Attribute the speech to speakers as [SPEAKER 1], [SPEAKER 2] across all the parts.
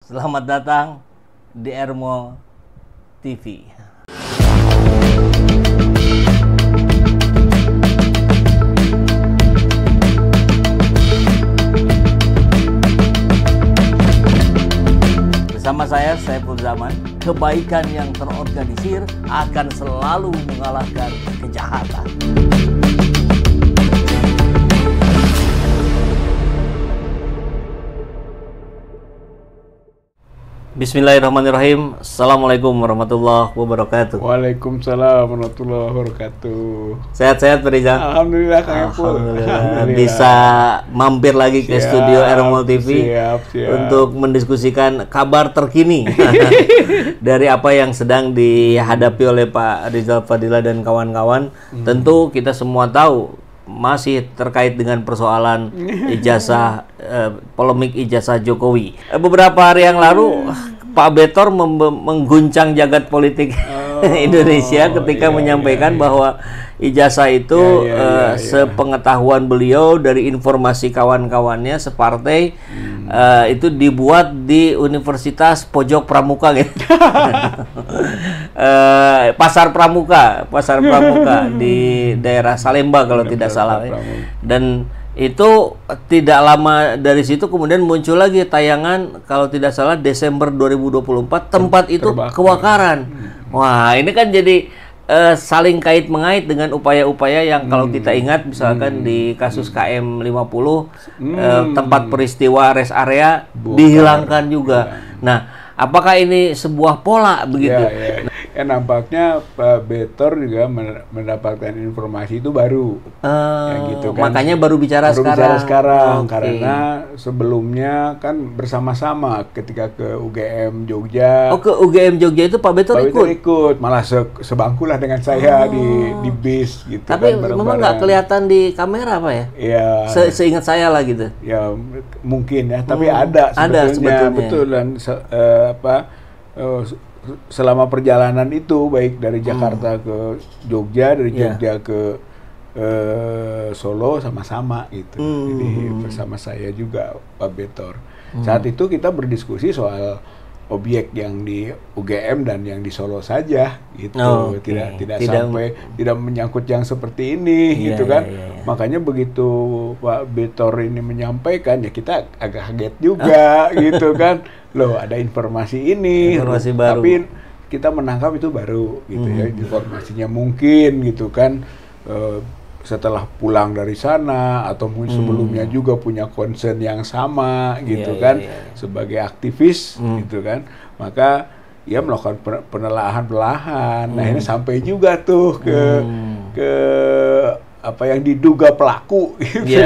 [SPEAKER 1] Selamat datang di Ermo TV. Bersama saya, Saiful Zaman, kebaikan yang terorganisir akan selalu mengalahkan kejahatan. Bismillahirrahmanirrahim. Assalamualaikum warahmatullahi wabarakatuh.
[SPEAKER 2] Waalaikumsalam warahmatullahi wabarakatuh.
[SPEAKER 1] Sehat-sehat Pak Rizal?
[SPEAKER 2] Alhamdulillah Kang Epul.
[SPEAKER 1] Alhamdulillah. Bisa mampir lagi ke studio Ermo TV untuk mendiskusikan kabar terkini dari apa yang sedang dihadapi oleh Pak Rizal Fadila dan kawan-kawan. Tentu kita semua tahu masih terkait dengan persoalan ijazah, polemik ijazah Jokowi. Beberapa hari yang lalu Pak Betor mengguncang jagat politik Indonesia ketika menyampaikan bahwa ijazah itu sepengetahuan beliau dari informasi kawan-kawannya separtai itu dibuat di Universitas Pojok Pramuka gitu. Pasar Pramuka di daerah Salemba kalau tidak salah. Dan itu tidak lama dari situ kemudian muncul lagi tayangan kalau tidak salah Desember 2024 tempat itu kebakaran. Wah, ini kan jadi saling kait mengait dengan upaya-upaya yang kalau kita ingat misalkan di kasus KM 50 tempat peristiwa rest area dihilangkan juga. Nah, apakah ini sebuah pola begitu?
[SPEAKER 2] Nampaknya Pak Betor juga mendapatkan informasi itu baru. Gitu kan.
[SPEAKER 1] Makanya baru bicara
[SPEAKER 2] sekarang. Karena sebelumnya kan bersama-sama ketika ke UGM Jogja.
[SPEAKER 1] Oh, ke UGM Jogja itu Pak Betor
[SPEAKER 2] ikut. Malah sebangkulah dengan saya di bis gitu.
[SPEAKER 1] Tapi
[SPEAKER 2] kan,
[SPEAKER 1] memang nggak kelihatan di kamera Pak ya?
[SPEAKER 2] Iya.
[SPEAKER 1] Seingat saya lah gitu.
[SPEAKER 2] Ya mungkin ya, tapi ada sebetulnya. Betul. Dan selama perjalanan itu baik dari Jakarta ke Jogja, dari Jogja ke Solo sama-sama gitu. Jadi bersama saya juga Pak Betor. Saat itu kita berdiskusi soal objek yang di UGM dan yang di Solo saja gitu. Tidak menyangkut yang seperti ini gitu kan. Makanya begitu Pak Betor ini menyampaikan ya kita agak kaget juga gitu kan. Loh, ada informasi ini,
[SPEAKER 1] informasi baru.
[SPEAKER 2] Tapi kita menangkap itu baru gitu ya, informasinya mungkin gitu kan setelah pulang dari sana atau mungkin sebelumnya juga punya concern yang sama gitu sebagai aktivis gitu kan, maka ia melakukan penelaahan. Nah ini sampai juga tuh ke apa yang diduga pelaku gitu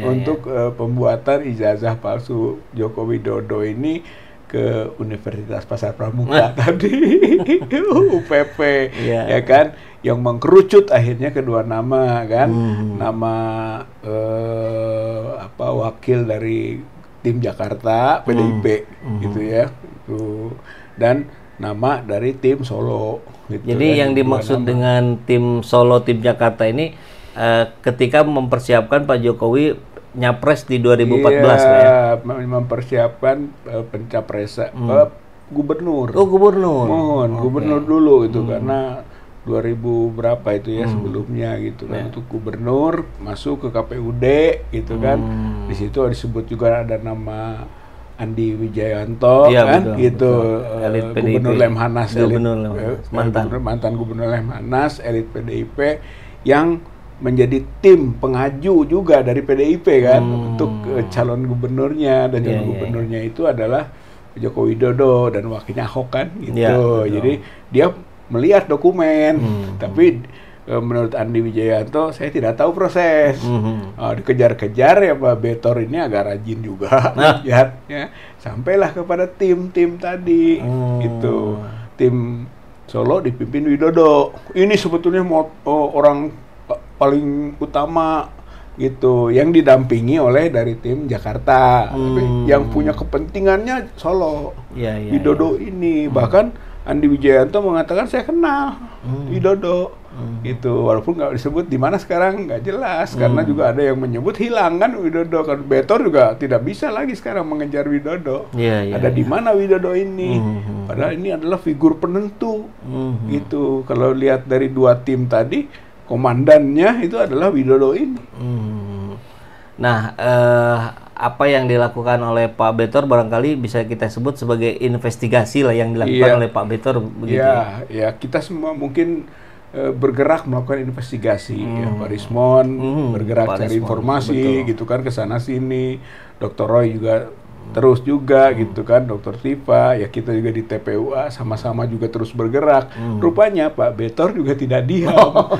[SPEAKER 2] untuk pembuatan ijazah palsu Joko Widodo ini ke Universitas Pasar Pramuka tadi UPP ya kan, yang mengkerucut akhirnya kedua nama kan, nama wakil dari tim Jakarta PDIP gitu ya, dan nama dari tim Solo gitu.
[SPEAKER 1] Jadi yang dimaksud dengan tim Solo, tim Jakarta ini ketika mempersiapkan Pak Jokowi nyapres di 2014 ya?
[SPEAKER 2] Mempersiapkan pencapresan gubernur.
[SPEAKER 1] Oh, gubernur.
[SPEAKER 2] Gubernur dulu itu karena 2000 berapa itu ya sebelumnya gitu kan, untuk gubernur masuk ke KPUD gitu kan. Di situ disebut juga ada nama Andi Wijayanto kan, gitu.
[SPEAKER 1] Elit
[SPEAKER 2] Gubernur Lemhanas,
[SPEAKER 1] mantan
[SPEAKER 2] Gubernur Lemhanas, elit PDIP yang menjadi tim pengaju juga dari PDIP kan untuk calon gubernurnya, dan calon gubernurnya itu adalah Joko Widodo dan wakilnya Ahok kan gitu. Jadi dia melihat dokumen, tapi menurut Andi Wijayanto saya tidak tahu proses. Dikejar-kejar ya Pak Betor ini agak rajin juga lihatnya, sampailah kepada tim tadi gitu. Tim Solo dipimpin Widodo. Ini sebetulnya orang paling utama gitu, yang didampingi oleh dari tim Jakarta, tapi yang punya kepentingannya Solo. Widodo ini bahkan Andi Wijayanto mengatakan saya kenal Widodo Gitu. Walaupun nggak disebut di mana sekarang nggak jelas, karena juga ada yang menyebut hilang kan Widodo. Kan Betor juga tidak bisa lagi sekarang mengejar Widodo. Ada di mana Widodo ini? Padahal ini adalah figur penentu. Gitu. Kalau lihat dari dua tim tadi, komandannya itu adalah Widodo ini.
[SPEAKER 1] Nah, apa yang dilakukan oleh Pak Betor barangkali bisa kita sebut sebagai investigasi lah yang dilakukan oleh Pak Betor begitu.
[SPEAKER 2] Ya, kita semua mungkin bergerak melakukan investigasi. Pak Rismon bergerak cari informasi, gitu kan, ke sana sini. Dr. Roy juga terus juga, gitu kan, Dr. Tifa, ya kita juga di TPUA sama-sama juga terus bergerak. Rupanya Pak Betor juga tidak diam.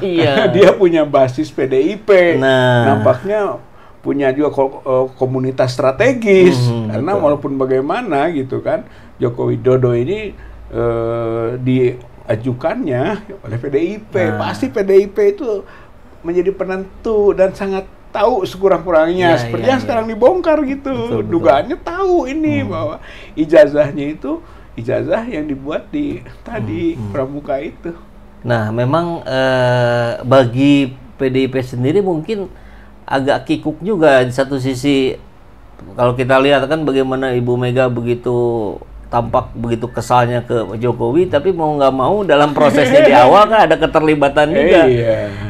[SPEAKER 2] Dia punya basis PDIP. Nampaknya punya juga komunitas strategis, karena walaupun bagaimana gitu kan, Joko Widodo ini diajukannya oleh PDIP, pasti PDIP itu menjadi penentu dan sangat tahu sekurang-kurangnya, seperti yang sekarang dibongkar gitu. Dugaannya tahu ini bahwa ijazahnya itu ijazah yang dibuat di tadi pramuka itu.
[SPEAKER 1] Nah, memang bagi PDIP sendiri mungkin agak kikuk juga di satu sisi. Kalau kita lihat kan bagaimana Ibu Mega begitu tampak begitu kesalnya ke Jokowi, tapi mau nggak mau dalam prosesnya di awal kan ada keterlibatan juga.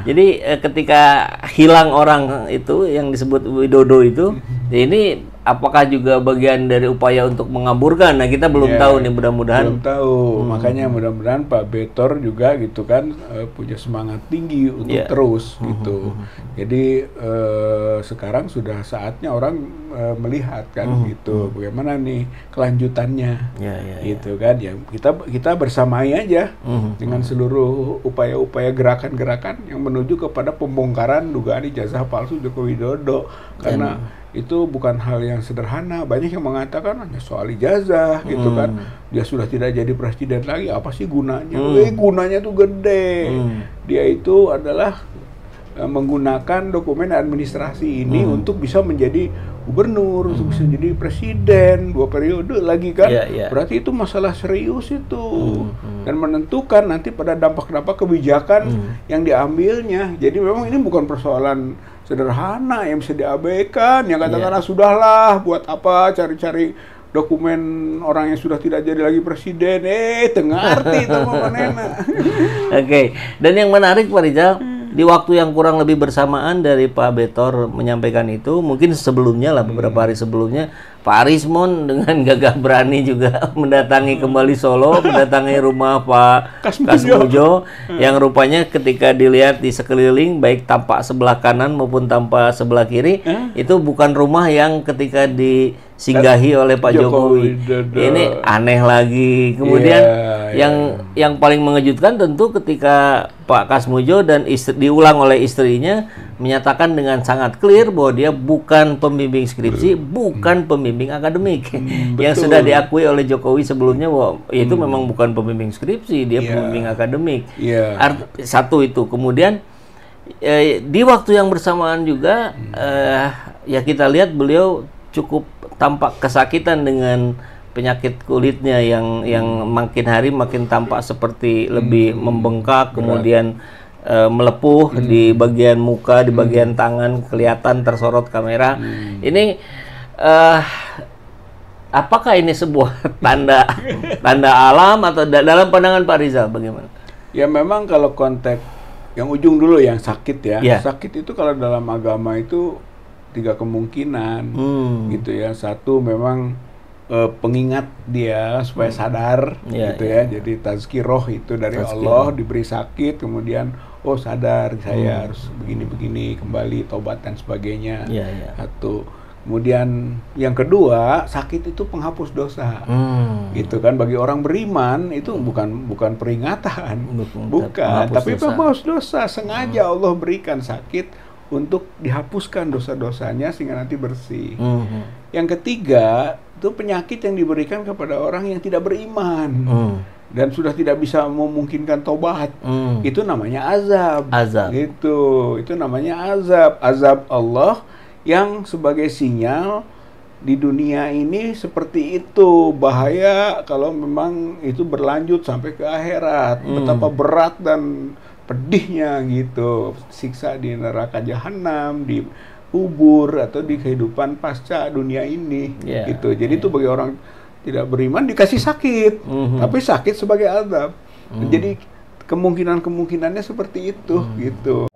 [SPEAKER 1] Jadi ketika hilang orang itu yang disebut Widodo itu, ini apakah juga bagian dari upaya untuk mengaburkan? Nah, kita belum tahu nih, mudah-mudahan.
[SPEAKER 2] Belum tahu, makanya mudah-mudahan Pak Betor juga gitu kan punya semangat tinggi untuk terus gitu. Jadi sekarang sudah saatnya orang melihat kan gitu, bagaimana nih kelanjutannya, gitu kan. Ya kita bersamai aja dengan seluruh upaya-upaya gerakan-gerakan yang menuju kepada pembongkaran dugaan ijazah palsu Joko Widodo, karena itu bukan hal yang sederhana. Banyak yang mengatakan hanya soal ijazah gitu kan, dia sudah tidak jadi presiden lagi, apa sih gunanya? Gunanya tuh gede. Dia itu adalah menggunakan dokumen administrasi ini untuk bisa menjadi gubernur, untuk bisa jadi presiden 2 periode lagi kan. Berarti itu masalah serius itu, dan menentukan nanti pada dampak-dampak kebijakan yang diambilnya. Jadi memang ini bukan persoalan sederhana yang bisa diabaikan. Yang katakanlah sudahlah, buat apa cari-cari dokumen orang yang sudah tidak jadi lagi presiden. Tengah arti itu Mama Nena.
[SPEAKER 1] Oke. Dan yang menarik Pak Rizal, di waktu yang kurang lebih bersamaan dari Pak Betor menyampaikan itu, mungkin sebelumnya lah, beberapa hari sebelumnya, Pak Rismon dengan gagah berani juga mendatangi kembali Solo, mendatangi rumah Pak Kasmujo, yang rupanya ketika dilihat di sekeliling, baik tampak sebelah kanan maupun tampak sebelah kiri, itu bukan rumah yang ketika disinggahi oleh Pak Jokowi. Ini aneh lagi. Kemudian yang paling mengejutkan tentu ketika Pak Kasmujo dan diulang oleh istrinya menyatakan dengan sangat clear bahwa dia bukan pembimbing skripsi, bukan pembimbing akademik. Yang sudah diakui oleh Jokowi sebelumnya bahwa itu memang bukan pembimbing skripsi, dia pembimbing akademik. Satu itu. Kemudian di waktu yang bersamaan juga ya kita lihat beliau cukup tampak kesakitan dengan penyakit kulitnya yang makin hari makin tampak seperti lebih membengkak, kemudian melepuh di bagian muka, di bagian tangan, kelihatan tersorot kamera. Ini apakah ini sebuah tanda alam atau dalam pandangan Pak Rizal bagaimana?
[SPEAKER 2] Ya memang kalau konteks yang ujung dulu yang sakit ya. Sakit itu kalau dalam agama itu 3 kemungkinan gitu ya. Satu memang pengingat dia supaya sadar gitu ya. Jadi tazkiroh itu dari Allah, diberi sakit, kemudian sadar saya harus begini-begini, kembali tobat dan sebagainya. Satu. Kemudian yang kedua, sakit itu penghapus dosa. Gitu kan, bagi orang beriman itu bukan peringatan, bukan, tapi penghapus dosa. Sengaja Allah berikan sakit untuk dihapuskan dosa-dosanya sehingga nanti bersih. Yang ketiga, itu penyakit yang diberikan kepada orang yang tidak beriman dan sudah tidak bisa memungkinkan tobat. Itu namanya azab. Itu namanya azab. Azab Allah yang sebagai sinyal di dunia ini seperti itu. Bahaya kalau memang itu berlanjut sampai ke akhirat. Betapa berat dan pedihnya gitu, siksa di neraka jahanam, di kubur atau di kehidupan pasca dunia ini gitu. Jadi itu bagi orang tidak beriman dikasih sakit, tapi sakit sebagai azab. Jadi kemungkinannya seperti itu gitu.